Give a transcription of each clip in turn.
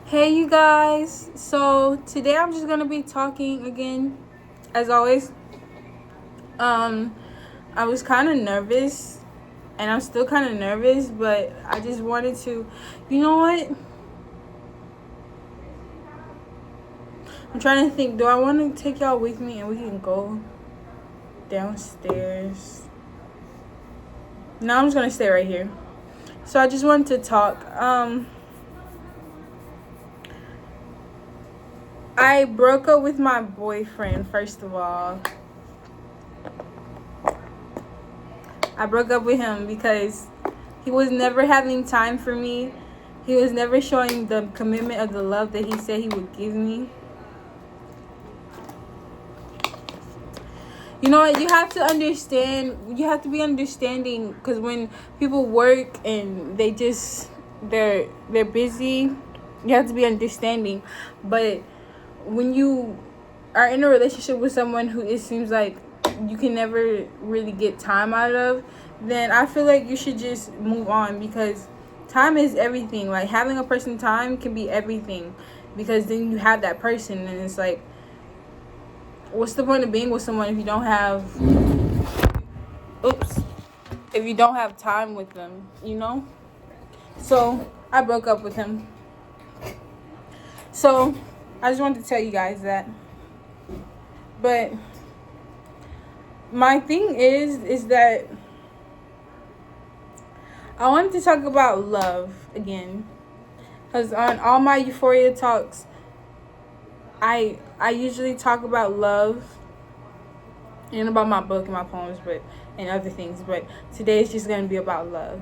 Hey you guys, so today I'm just gonna be talking again, as always. Um, I was kind of nervous, and I'm still kind of nervous, but I just wanted to, you know what? I'm trying to think. Do I want to take y'all with me and we can go downstairs? No, I'm just gonna stay right here. So I just wanted to talk. I broke up with my boyfriend. First of all, I broke up with him because he was never having time for me. He was never showing the commitment of the love that he said he would give me. You know what? You have to understand. You have to be understanding, because when people work and they're busy, you have to be understanding. But when you are in a relationship with someone who it seems like you can never really get time out of, then I feel like you should just move on, because time is everything. Like, having a person time can be everything, because then you have that person and it's like, what's the point of being with someone if you don't have if you don't have time with them, you know? So I broke up with him. So I just wanted to tell you guys that. But my thing is that I wanted to talk about love again, because on all my Euphoria talks, I usually talk about love and about my book and my poems, but and other things. But today is just gonna be about love.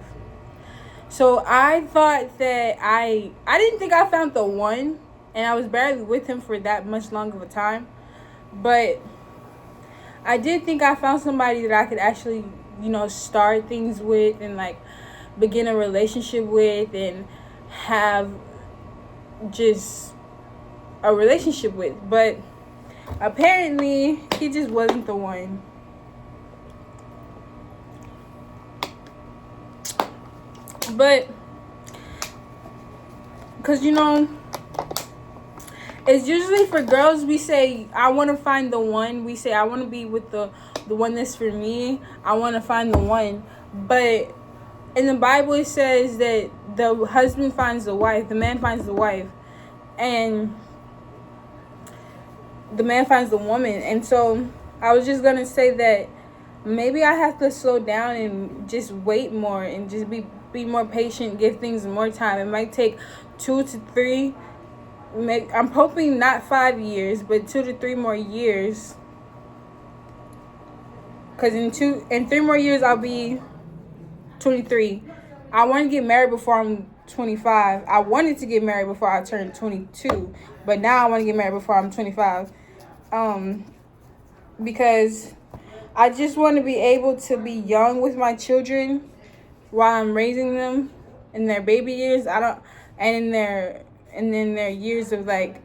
So I thought that I didn't think I found the one, and I was barely with him for that much long of a time, but I did think I found somebody that I could actually, start things with, and like begin a relationship with, and have just a relationship with. But apparently he just wasn't the one. But because it's usually for girls, we say I want to find the one. We say I want to be with the one that's for me. I want to find the one. But in the Bible it says that the husband finds the wife, the man finds the wife, and the man finds the woman. And so I was just gonna say that maybe I have to slow down and just wait more, and just be more patient, give things more time. It might take 2 to 3, I'm hoping not 5 years, but 2 to 3 more years, because in 3 more years I'll be 23. I want to get married before I'm 25. I wanted to get married before I turned 22, but now I want to get married before I'm 25. Because I just want to be able to be young with my children while I'm raising them in their baby years. And in their years of like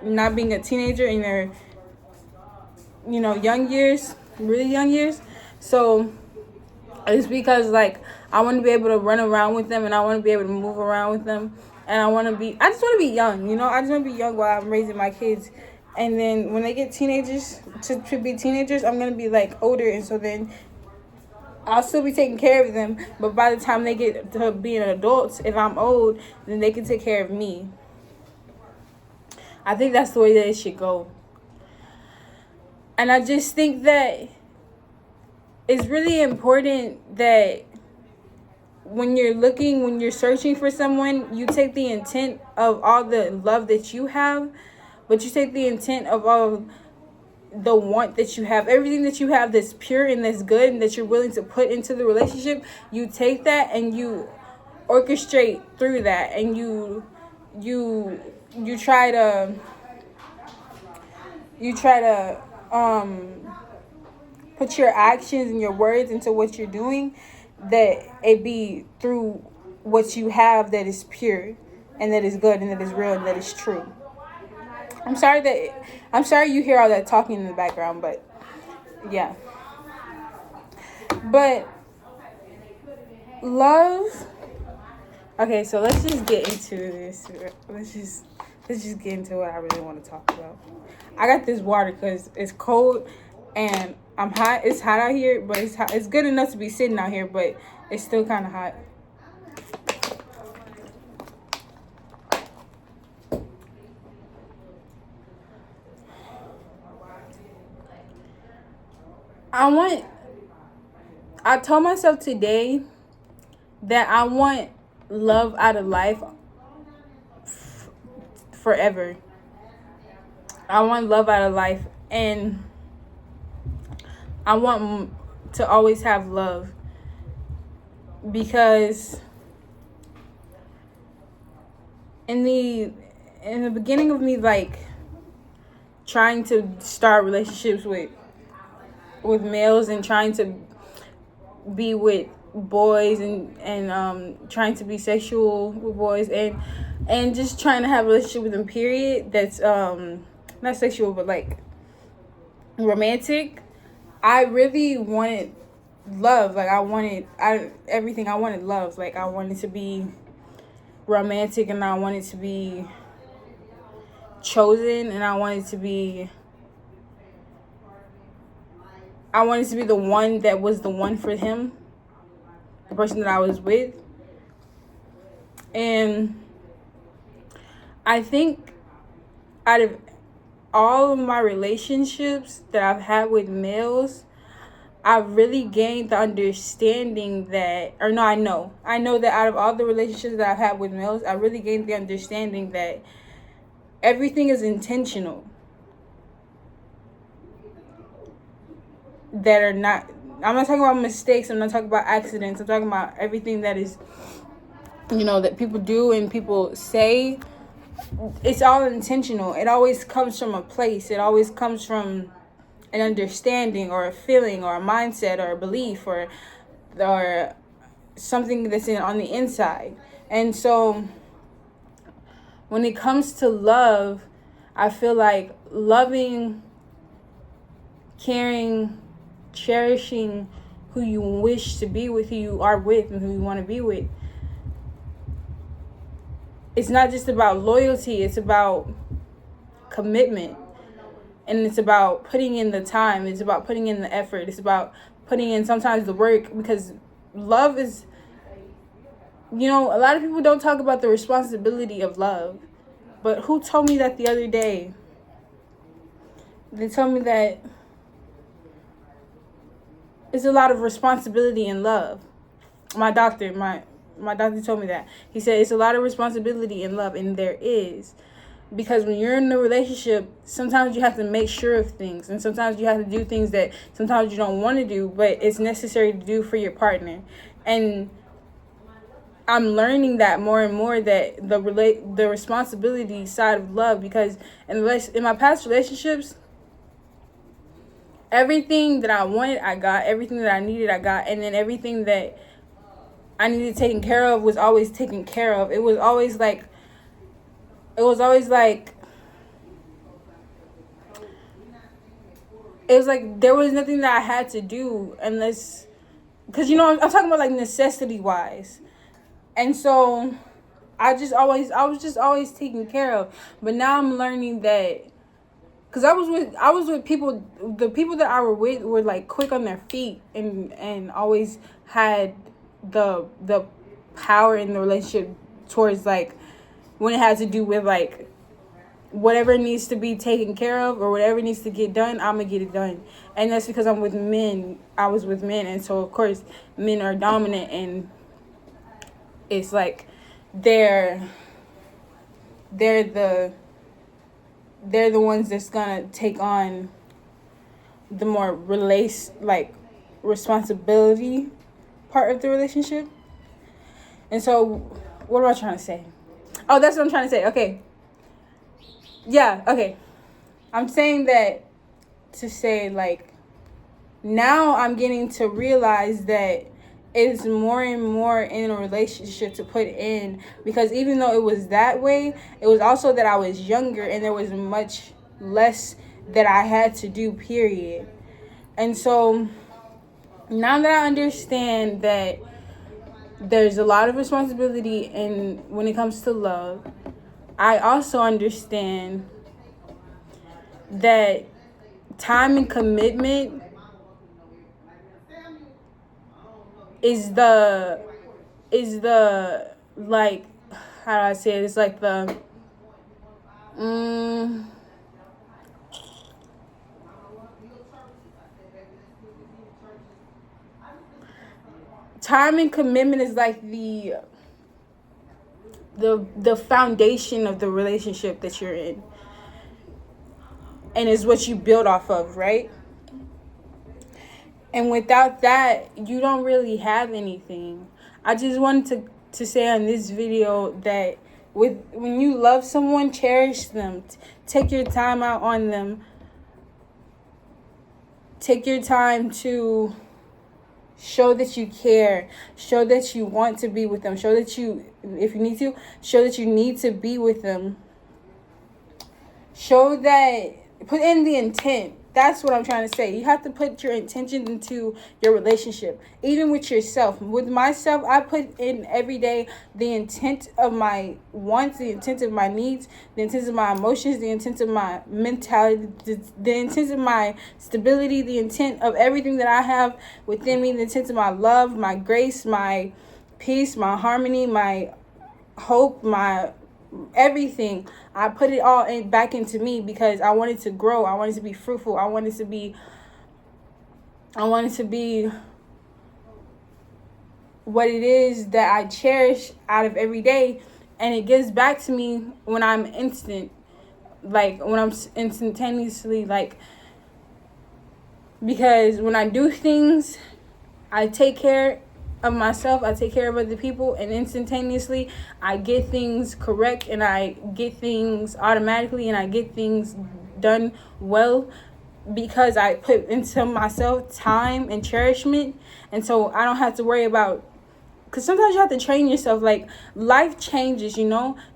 not being a teenager, in their young years, really young years. So it's because like I want to be able to run around with them, and I want to be able to move around with them, and I just want to be young. I just want to be young while I'm raising my kids. And then when they get teenagers, to be teenagers, I'm going to be like older, and so then I'll still be taking care of them, but by the time they get to being adults, if I'm old, then they can take care of me. I think that's the way that it should go. And I just think that it's really important that when you're searching for someone, you take the intent of all the love that you have, but you take the intent of all the want that you have, everything that you have that's pure and that's good and that you're willing to put into the relationship. You take that and you orchestrate through that, and you try to put your actions and your words into what you're doing, that it be through what you have that is pure and that is good and that is real and that is true. I'm sorry you hear all that talking in the background, but yeah. But love, Okay, so let's just get into this. Let's just get into what I really want to talk about. I got this water because it's cold and I'm hot. It's hot out here, but it's hot. It's good enough to be sitting out here, but it's still kind of hot. I told myself today that I want love out of life forever. I want love out of life, and I want to always have love, because in the beginning of me like trying to start relationships with males and trying to be with boys and trying to be sexual with boys and just trying to have a relationship with them, period, that's not sexual but like romantic. I really wanted love. Like I wanted love. Like I wanted to be romantic, and I wanted to be chosen, and I wanted to be the one that was the one for him, the person that I was with. And I think out of all of my relationships that I've had with males, I've really gained the understanding that, or no, I know that out of all the relationships that I've had with males, I really gained the understanding that everything is intentional. That are not, I'm not talking about mistakes, I'm not talking about accidents, I'm talking about everything that is, that people do and people say. It's all intentional. It always comes from a place. It always comes from an understanding or a feeling or a mindset or a belief or something that's on the inside. And so when it comes to love, I feel like loving, caring, cherishing who you wish to be with, who you are with, and who you want to be with. It's not just about loyalty, it's about commitment. And it's about putting in the time, it's about putting in the effort, it's about putting in sometimes the work, because love is, a lot of people don't talk about the responsibility of love. But who told me that the other day? They told me that it's a lot of responsibility in love. My doctor told me that. He said it's a lot of responsibility in love, and there is. Because when you're in a relationship, sometimes you have to make sure of things, and sometimes you have to do things that sometimes you don't want to do, but it's necessary to do for your partner. And I'm learning that more and more, that the responsibility side of love, because in my past relationships, everything that I wanted, I got. Everything that I needed, I got. And then everything that I needed taken care of was always taken care of. It was always like there was nothing that I had to do unless, because I'm talking about like necessity wise. And so I was just always taken care of. But now I'm learning that, because I was with people, the people that I were with were like quick on their feet and always had the power in the relationship towards like when it had to do with like whatever needs to be taken care of or whatever needs to get done, I'm gonna get it done. And that's because I'm with men. I was with men, and so of course men are dominant, and it's like they're the ones that's gonna take on the more responsibility part of the relationship. And so what am I trying to say? Oh, that's what I'm trying to say. Okay. Yeah, okay. I'm saying that to say, like, now I'm getting to realize that it's more and more in a relationship to put in, because even though it was that way, it was also that I was younger and there was much less that I had to do, period. And so now that I understand that there's a lot of responsibility and when it comes to love. I also understand that time and commitment is the like, how do I say it? It's like the time and commitment is like the foundation of the relationship that you're in, and is what you build off of, right? And without that, you don't really have anything. I just wanted to say on this video that when you love someone, cherish them. Take your time out on them. Take your time to show that you care. Show that you want to be with them. Show that you, if you need to, show that you need to be with them. Show that, put in the intent. That's what I'm trying to say. You have to put your intention into your relationship, even with yourself. With myself, I put in every day the intent of my wants, the intent of my needs, the intent of my emotions, the intent of my mentality, the intent of my stability, the intent of everything that I have within me, the intent of my love, my grace, my peace, my harmony, my hope, my everything. I put it all back into me because I wanted to grow. I wanted to be fruitful. I wanted to be what it is that I cherish out of every day. And it gives back to me when I'm instantaneously, like, because when I do things, I take care of myself, I take care of other people, and instantaneously I get things correct, and I get things automatically, and I get things done well because I put into myself time and cherishment. And so I don't have to worry about, because sometimes you have to train yourself. Like, life changes,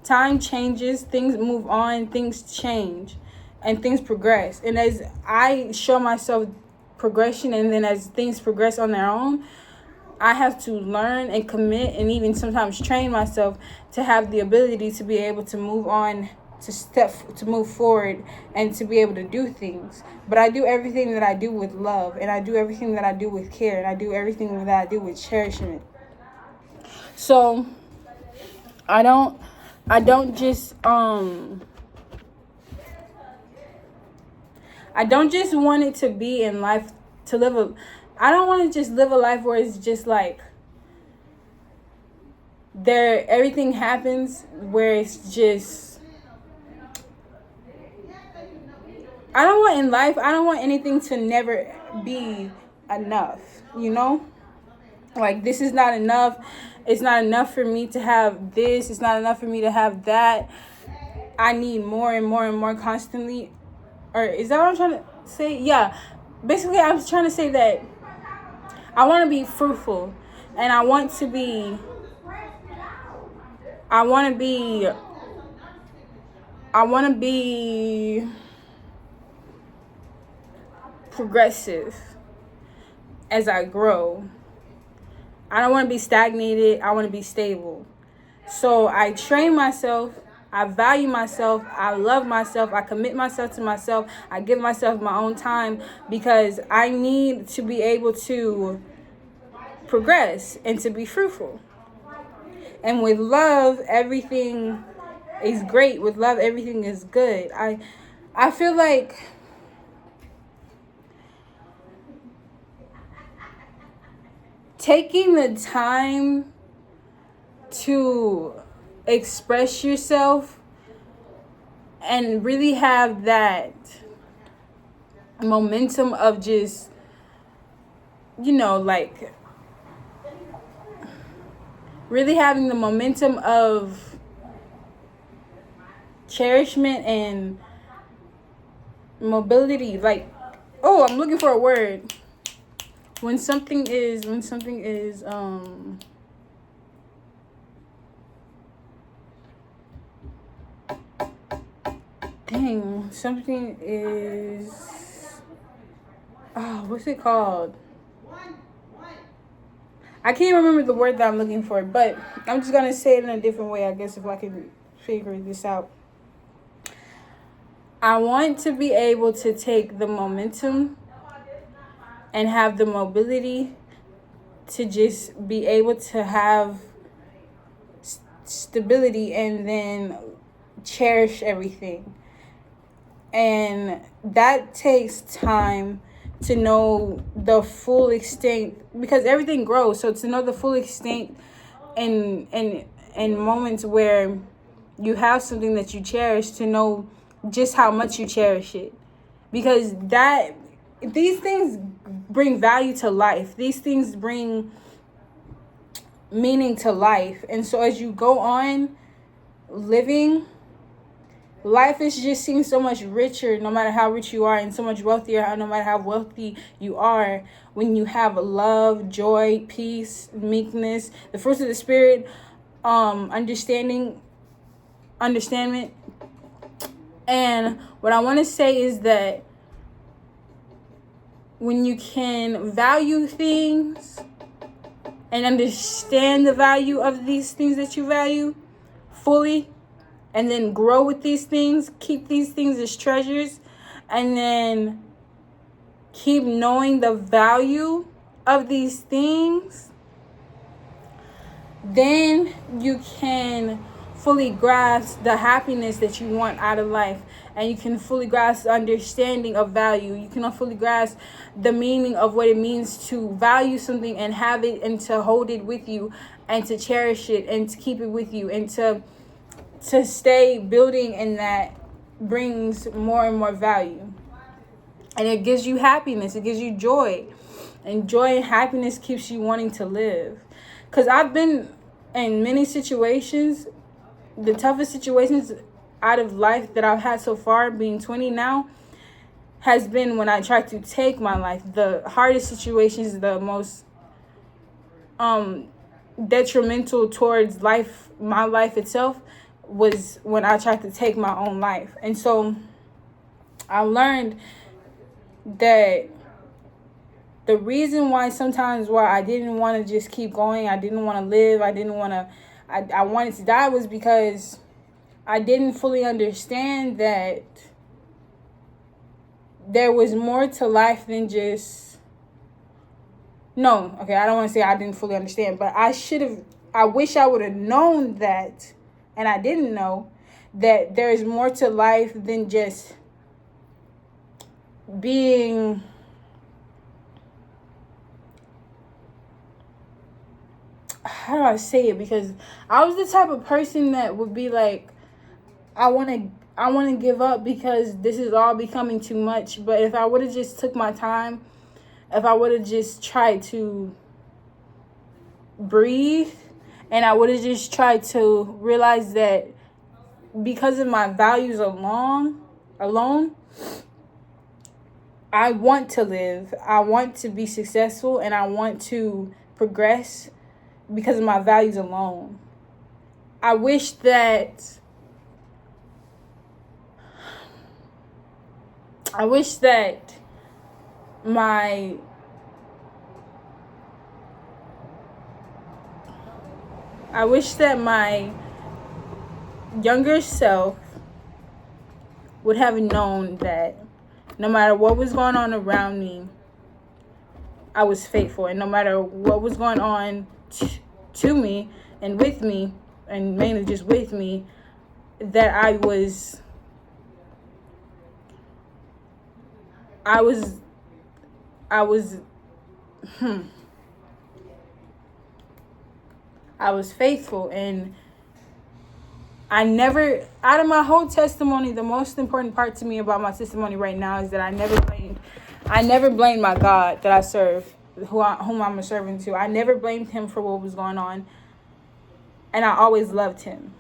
time changes, things move on, things change, and things progress. And as I show myself progression, and then as things progress on their own, I have to learn and commit and even sometimes train myself to have the ability to be able to move on, to move forward, and to be able to do things. But I do everything that I do with love, and I do everything that I do with care, and I do everything that I do with cherishment. So I don't just want it to be in life to live I don't want to just live a life where it's just like everything happens, where it's just, I don't want anything to never be enough, Like, this is not enough. It's not enough for me to have this. It's not enough for me to have that. I need more and more and more constantly. Or is that what I'm trying to say? Yeah. Basically, I'm trying to say that I want to be fruitful, and I want to be progressive as I grow. I don't want to be stagnated. I want to be stable. So I train myself. I value myself. I love myself. I commit myself to myself. I give myself my own time because I need to be able to progress and to be fruitful. And with love, everything is great. With love, everything is good. I feel like taking the time to express yourself and really have that momentum of just, like, really having the momentum of cherishment and mobility. Like, I'm looking for a word. When something is dang, something is what's it called? I can't remember the word that I'm looking for, but I'm just gonna say it in a different way, I guess, if I can figure this out. I want to be able to take the momentum and have the mobility to just be able to have stability and then cherish everything. And that takes time to know the full extent, because everything grows. So to know the full extent in moments where you have something that you cherish, to know just how much you cherish it, because these things bring value to life. These things bring meaning to life. And so as you go on living, life is just seems so much richer, no matter how rich you are, and so much wealthier, no matter how wealthy you are, when you have love, joy, peace, meekness, the fruits of the spirit, understanding. And what I want to say is that when you can value things and understand the value of these things that you value fully, and then grow with these things, keep these things as treasures, and then keep knowing the value of these things, then you can fully grasp the happiness that you want out of life. And you can fully grasp the understanding of value. You can fully grasp the meaning of what it means to value something and have it, and to hold it with you, and to cherish it, and to keep it with you, and to stay building, and that brings more and more value. And it gives you happiness. It gives you joy. And joy and happiness keeps you wanting to live. Because I've been in many situations, the toughest situations out of life that I've had so far, being 20 now, has been when I tried to take my life. The hardest situations, the most detrimental towards life, my life itself, was when I tried to take my own life. And so I learned that the reason why sometimes why I didn't want to just keep going, I didn't want to live, I wanted to die, was because I didn't fully understand that there was more to life than just... No, okay, I don't want to say I didn't fully understand, but I wish I would have known that, and I didn't know, that there is more to life than just being... How do I say it? Because I was the type of person that would be like, I want to give up because this is all becoming too much. But if I would have just took my time, if I would have just tried to breathe, and I would have just tried to realize that because of my values alone, I want to live, I want to be successful, and I want to progress because of my values alone. I wish that my younger self would have known that no matter what was going on around me, I was faithful. And no matter what was going on to me and with me, and mainly just with me, that I was faithful. And I never, out of my whole testimony, the most important part to me about my testimony right now is that I never blamed my God that I serve, whom I'm a servant to. I never blamed him for what was going on. And I always loved him.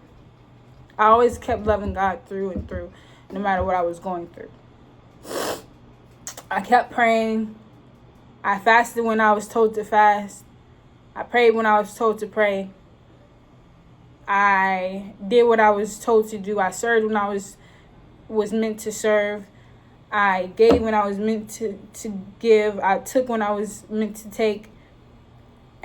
I always kept loving God through and through, no matter what I was going through. I kept praying. I fasted when I was told to fast. I prayed when I was told to pray. I did what I was told to do. I served when I was meant to serve. I gave when I was meant to give. I took when I was meant to take.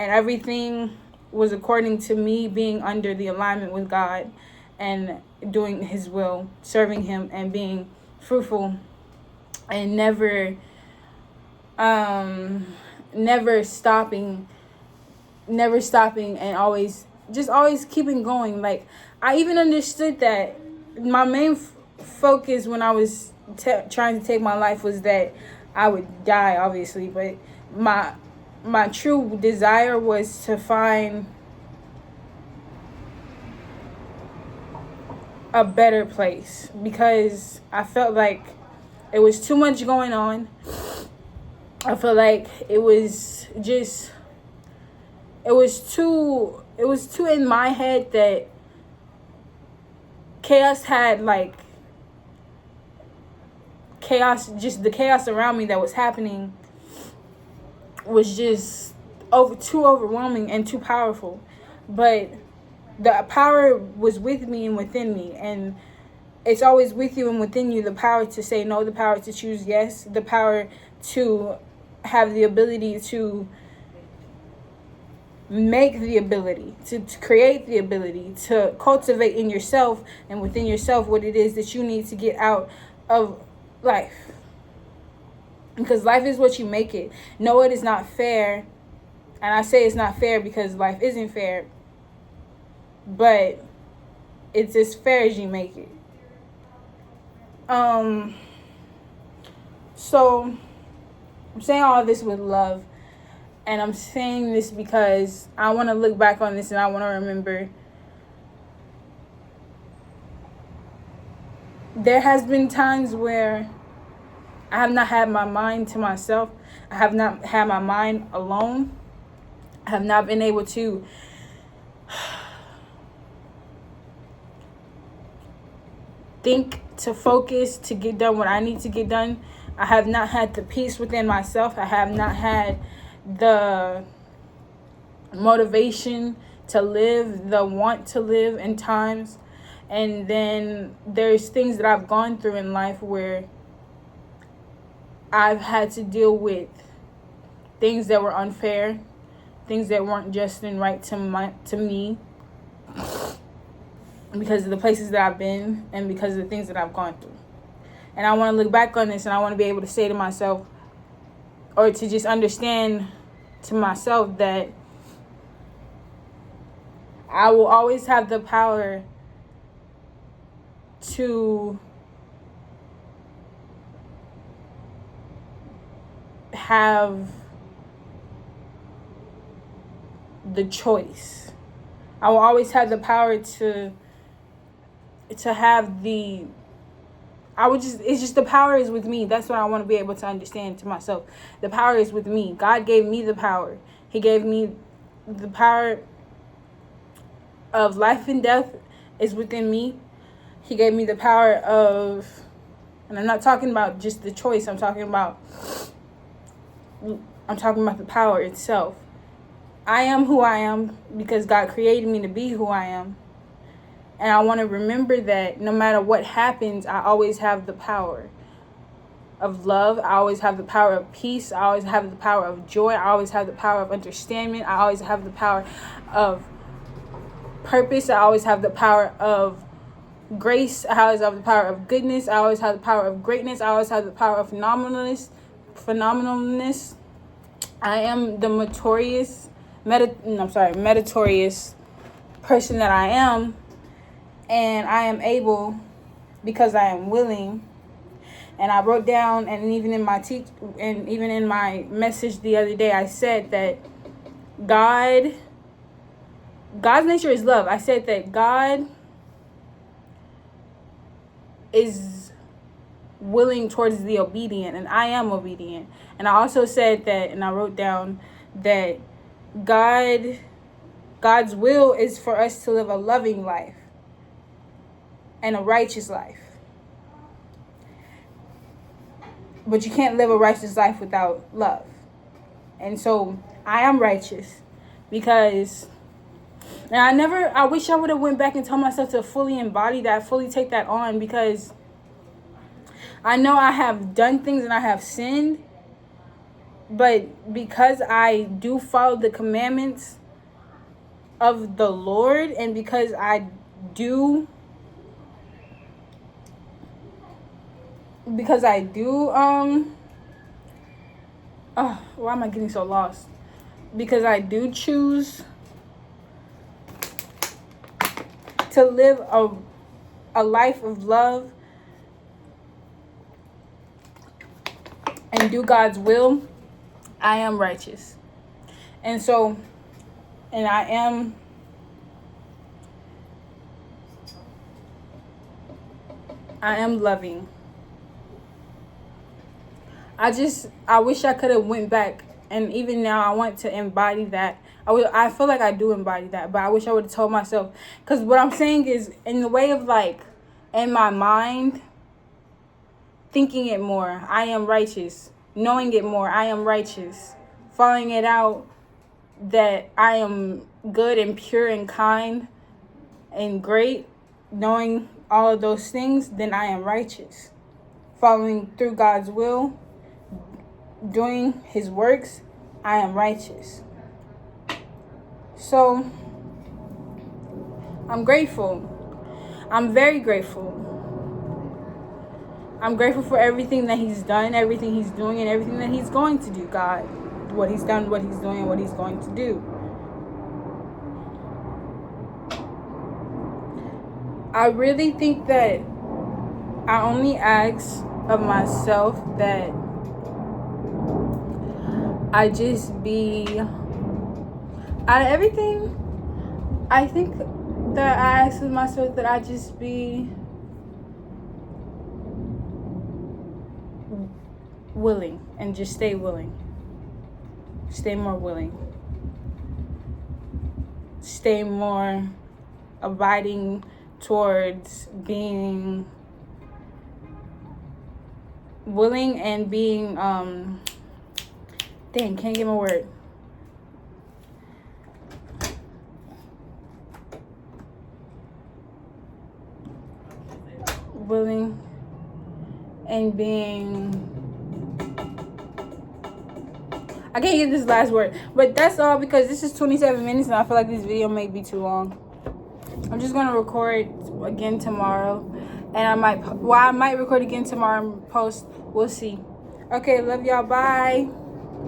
and everything was according to me being under the alignment with God and doing his will, serving him and being fruitful and never stopping and always keeping going. Like, I even understood that my main focus when I was trying to take my life was that I would die, obviously, but my true desire was to find a better place, because I felt like it was too much going on. I felt like it was too in my head that just the chaos around me that was happening was just too overwhelming and too powerful. But the power was with me and within me, and it's always with you and within you, the power to say no, the power to choose yes, the power to have the ability to make the ability, to create the ability, to cultivate in yourself and within yourself what it is that you need to get out of life. Because life is what you make it. No, it is not fair. And I say it's not fair because life isn't fair. But it's as fair as you make it. So I'm saying all this with love. And I'm saying this because I want to look back on this and I want to remember there has been times where I have not had my mind to myself. I have not had my mind alone. I have not been able to think, to focus, to get done what I need to get done. I have not had the peace within myself. I have not had the motivation to live, the want to live in times. And then there's things that I've gone through in life where I've had to deal with things that were unfair, things that weren't just and right to me, because of the places that I've been and because of the things that I've gone through. And I want to look back on this and I want to be able to say to myself, or to just understand to myself, that I will always have the power to have the choice. I will always have the power to have the it's just the power is with me. That's what I want to be able to understand to myself. The power is with me. God gave me the power. He gave me the power of life and death is within me. He gave me the power of, and I'm not talking about just the choice. I'm talking about the power itself. I am who I am because God created me to be who I am. And I want to remember that no matter what happens, I always have the power of love. I always have the power of peace. I always have the power of joy. I always have the power of understanding. I always have the power of purpose. I always have the power of grace. I always have the power of goodness. I always have the power of greatness. I always have the power of phenomenalness. I am the meritorious person that I am. And I am able because I am willing. And I wrote down, and even in my message the other day, I said that God's nature is love. I said that God is willing towards the obedient, and I am obedient. And I also said that, and I wrote down that God's will is for us to live a loving life and a righteous life. But you can't live a righteous life without love. And so I am righteous because, and I wish I would have went back and told myself to fully embody that, fully take that on, because I know I have done things and I have sinned But because I do follow the commandments of the Lord, and because I do why am I getting so lost? Because I do choose to live a life of love and do God's will, I am righteous. And so, and I am loving. I wish I could have went back, and even now I want to embody that. I feel like I do embody that, but I wish I would have told myself, because what I'm saying is, in the way of like, in my mind, thinking it more, I am righteous. Knowing it more, I am righteous. Following it out, that I am good and pure and kind and great, knowing all of those things, then I am righteous. Following through God's will, doing his works, I am righteous. So I'm grateful. I'm very grateful. I'm grateful for everything that he's done, everything he's doing, and everything that he's going to do, God. What he's done, what he's doing, and what he's going to do. I really think that I only ask of myself that I just be, out of everything, I think that I ask of myself that I just be willing, and just stay willing. Stay more willing. Stay more abiding towards being willing and being can't get my word. Willing and being, I can't get this last word, but that's all, because this is 27 minutes and I feel like this video may be too long. I'm just gonna record again tomorrow, and I might record again tomorrow and post. We'll see. Okay, love y'all. Bye.